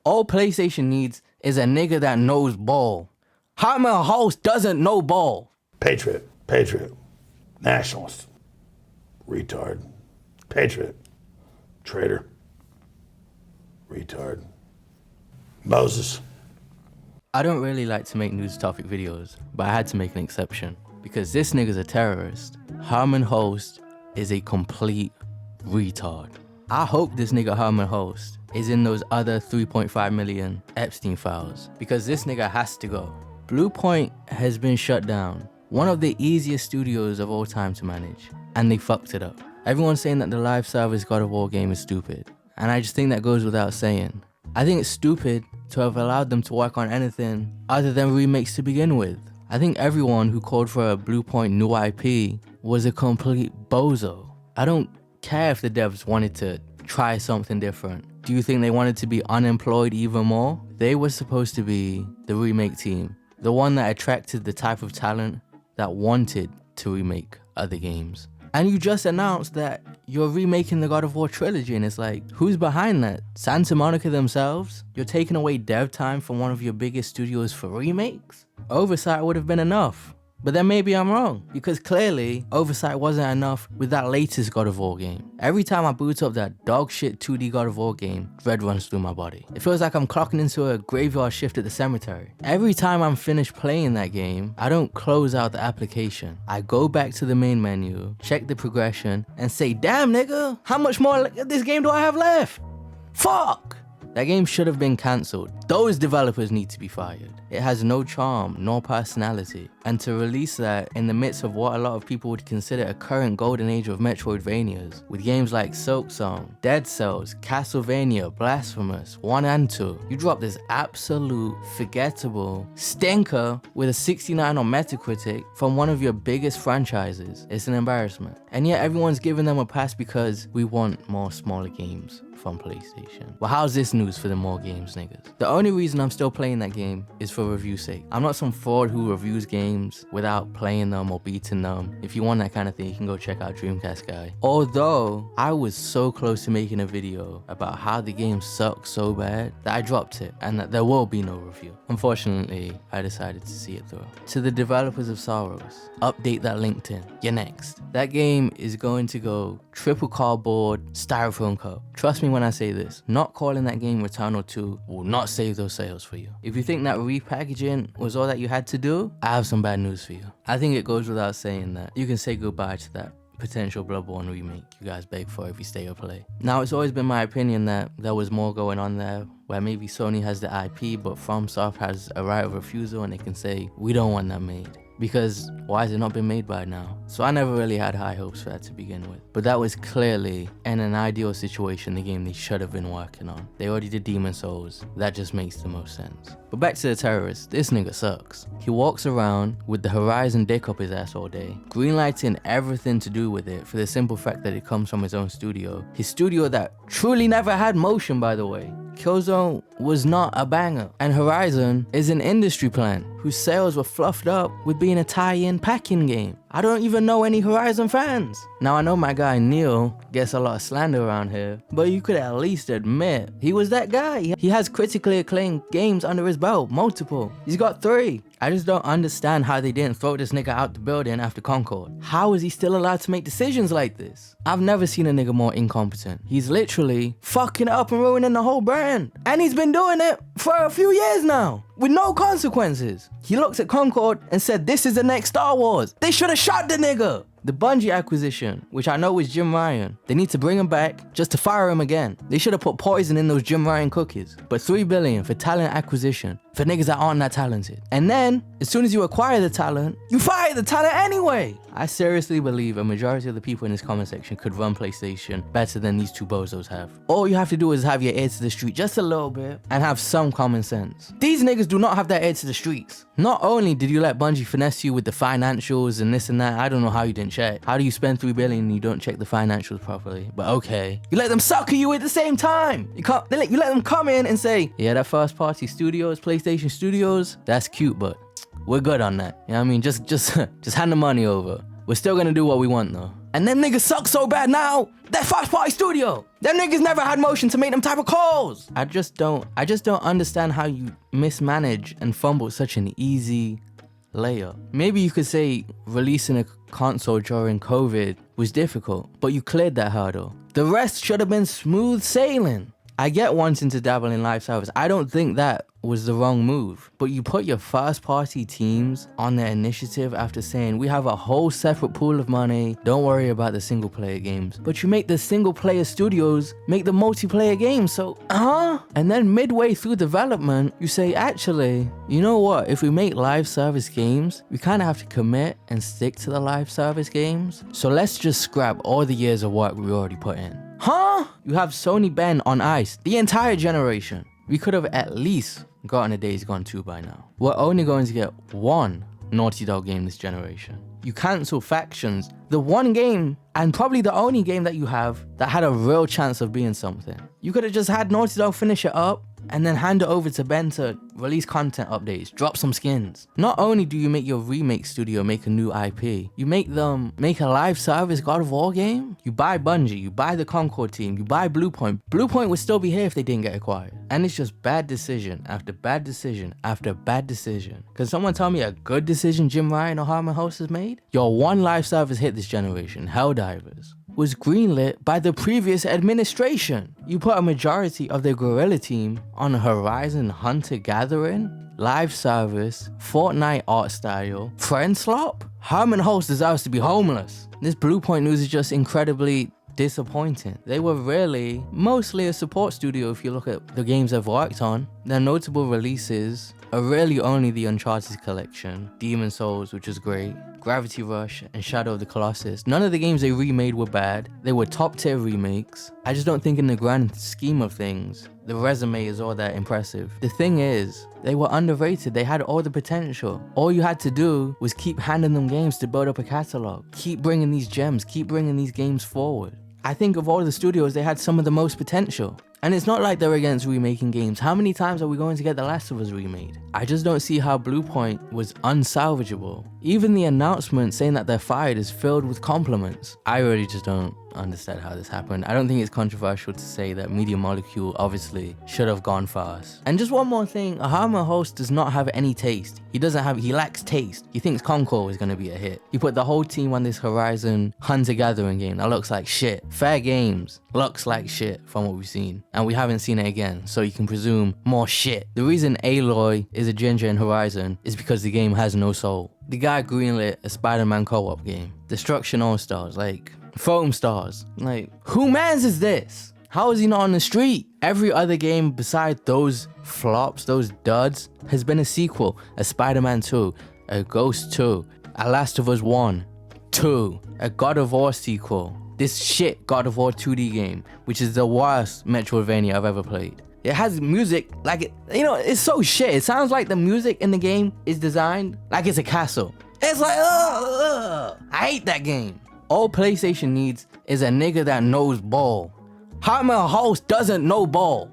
All PlayStation needs is a nigga that knows ball. Herman Huslt doesn't know ball. Patriot, nationalist, retard, patriot, traitor, retard, Moses. I don't really like to make news topic videos, but I had to make an exception because this nigga's a terrorist. Herman Huslt is a complete retard. I hope this nigga Herman Huslt is in those other 3.5 million Epstein files because this nigga has to go. Bluepoint has been shut down, one of the easiest studios of all time to manage, and they fucked it up. Everyone's saying that the live service God of War game is stupid, and I just think that goes without saying. I think it's stupid to have allowed them to work on anything other than remakes to begin with. I think everyone who called for a Bluepoint new IP was a complete bozo. I don't care if the devs wanted to try something different. Do you think they wanted to be unemployed even more? They were supposed to be the remake team, the one that attracted the type of talent that wanted to remake other games. And you just announced that you're remaking the God of War trilogy, and it's like, who's behind that? Santa Monica themselves? You're taking away dev time from one of your biggest studios for remakes? Oversight would have been enough. But then maybe I'm wrong, because clearly oversight wasn't enough with that latest God of War game. Every time I boot up that dog shit 2D God of War game, dread runs through my body. It feels like I'm clocking into a graveyard shift at the cemetery. Every time I'm finished playing that game, I don't close out the application. I go back to the main menu, check the progression, and say, damn nigga, how much more of this game do I have left? Fuck! That game should have been cancelled. Those developers need to be fired. It has no charm, nor personality. And to release that in the midst of what a lot of people would consider a current golden age of Metroidvanias, with games like Silksong, Dead Cells, Castlevania, Blasphemous, 1 and 2, you drop this absolute, forgettable stinker with a 69 on Metacritic from one of your biggest franchises. It's an embarrassment. And yet everyone's giving them a pass because we want more smaller games from PlayStation. Well, how's this news for the more games niggas? The only reason I'm still playing that game is for review sake. I'm not some fraud who reviews games without playing them or beating them. If you want that kind of thing, you can go check out Dreamcast Guy. Although, I was so close to making a video about how the game sucks so bad that I dropped it and that there will be no review. Unfortunately, I decided to see it through. To the developers of Sorrows, update that LinkedIn. You're next. That game is going to go triple cardboard, styrofoam cup. Trust me when I say this, not calling that game Returnal 2 will not save those sales for you. If you think that repackaging was all that you had to do, I have some bad news for you. I think it goes without saying that you can say goodbye to that potential Bloodborne remake you guys beg for every state or play. Now, it's always been my opinion that there was more going on there, where maybe Sony has the IP, but FromSoft has a right of refusal and they can say, we don't want that made. Because why has it not been made by now? So I never really had high hopes for that to begin with. But that was clearly, in an ideal situation, the game they should have been working on. They already did Demon Souls. That just makes the most sense. But back to the terrorist, this nigga sucks. He walks around with the Horizon dick up his ass all day, greenlighting everything to do with it for the simple fact that it comes from his own studio. His studio that truly never had motion, by the way. Killzone was not a banger, and Horizon is an industry plant whose sales were fluffed up with being a tie-in packing game. I don't even know any Horizon fans. Now I know my guy Neil gets a lot of slander around here, but you could at least admit he was that guy. He has critically acclaimed games under his belt, multiple. He's got 3. I just don't understand how they didn't throw this nigga out the building after Concord. How is he still allowed to make decisions like this? I've never seen a nigga more incompetent. He's literally fucking it up and ruining the whole brand. And he's been doing it for a few years now, with no consequences. He looked at Concord and said, this is the next Star Wars. They should have shot the nigga. The Bungie acquisition, which I know was Jim Ryan, they need to bring him back just to fire him again. They should have put poison in those Jim Ryan cookies. But $3 billion for talent acquisition for niggas that aren't that talented. And then, as soon as you acquire the talent, you fire the talent anyway. I seriously believe a majority of the people in this comment section could run PlayStation better than these two bozos have. All you have to do is have your ear to the street just a little bit and have some common sense. These niggas do not have that ear to the streets. Not only did you let Bungie finesse you with the financials and this and that, I don't know how you didn't check. How do you spend $3 billion and you don't check the financials properly? But okay. You let them sucker you at the same time. You let them come in and say, yeah, that first party studios, PlayStation Studios, that's cute, but we're good on that. You know what I mean? Just hand the money over. We're still gonna do what we want though. And them niggas suck so bad now, they're first party studio. Them niggas never had motion to make them type of calls. I just don't understand how you mismanage and fumble such an easy layer. Maybe you could say releasing a console during COVID was difficult, but you cleared that hurdle. The rest should have been smooth sailing. I get wanting to dabble in live service. I don't think that was the wrong move. But you put your first party teams on their initiative after saying, we have a whole separate pool of money. Don't worry about the single player games. But you make the single player studios make the multiplayer games. So, And then midway through development, you say, actually, you know what? If we make live service games, we kind of have to commit and stick to the live service games. So let's just scrap all the years of work we already put in. You have Sony Ben on ice the entire generation. We could have at least gotten a Days Gone 2 by now. We're only going to get one Naughty Dog game this generation. You cancel Factions, the one game and probably the only game that you have that had a real chance of being something. You could have just had Naughty Dog finish it up and then hand it over to Ben to release content updates, drop some skins. Not only do you make your remake studio make a new IP, you make them make a live service God of War game. You buy Bungie, you buy the Concord team, you buy Bluepoint. Bluepoint would still be here if they didn't get acquired. And it's just bad decision after bad decision after bad decision. Can someone tell me a good decision Jim Ryan or Herman Huslt has made? Your one live service hit this generation, Helldivers, was greenlit by the previous administration. You put a majority of the Guerrilla team on Horizon Hunter Gathering, live service, Fortnite art style, friend slop? Herman Huslt deserves to be homeless. This Bluepoint news is just incredibly disappointing. They were really mostly a support studio if you look at the games they've worked on. Their notable releases are really only the Uncharted collection, Demon Souls, which is great, Gravity Rush, and Shadow of the Colossus. None of the games they remade were bad. They were top tier remakes. I just don't think in the grand scheme of things, the resume is all that impressive. The thing is, they were underrated. They had all the potential. All you had to do was keep handing them games to build up a catalog. Keep bringing these gems, keep bringing these games forward. I think of all the studios, they had some of the most potential. And it's not like they're against remaking games. How many times are we going to get The Last of Us remade? I just don't see how Bluepoint was unsalvageable. Even the announcement saying that they're fired is filled with compliments. I really just don't understand how this happened. I don't think it's controversial to say that Media Molecule obviously should have gone fast. And just one more thing, Herman Huslt does not have any taste. He lacks taste. He thinks Concord is going to be a hit. He put the whole team on this Horizon Hunter Gathering game that looks like shit. Fair Games looks like shit from what we've seen. And we haven't seen it again, so you can presume more shit. The reason Aloy is a ginger in Horizon is because the game has no soul. The guy greenlit a Spider-Man co-op game. Destruction All-Stars, like Foam Stars. Like, who mans is this? How is he not on the street? Every other game besides those flops, those duds, has been a sequel. A Spider-Man 2, a Ghost 2, a Last of Us 1, 2, a God of War sequel. This shit God of War 2D game, which is the worst Metroidvania I've ever played. It has music like it, it's so shit. It sounds like the music in the game is designed like it's a castle. It's like, I hate that game. All PlayStation needs is a nigga that knows ball. Herman Huslt doesn't know ball.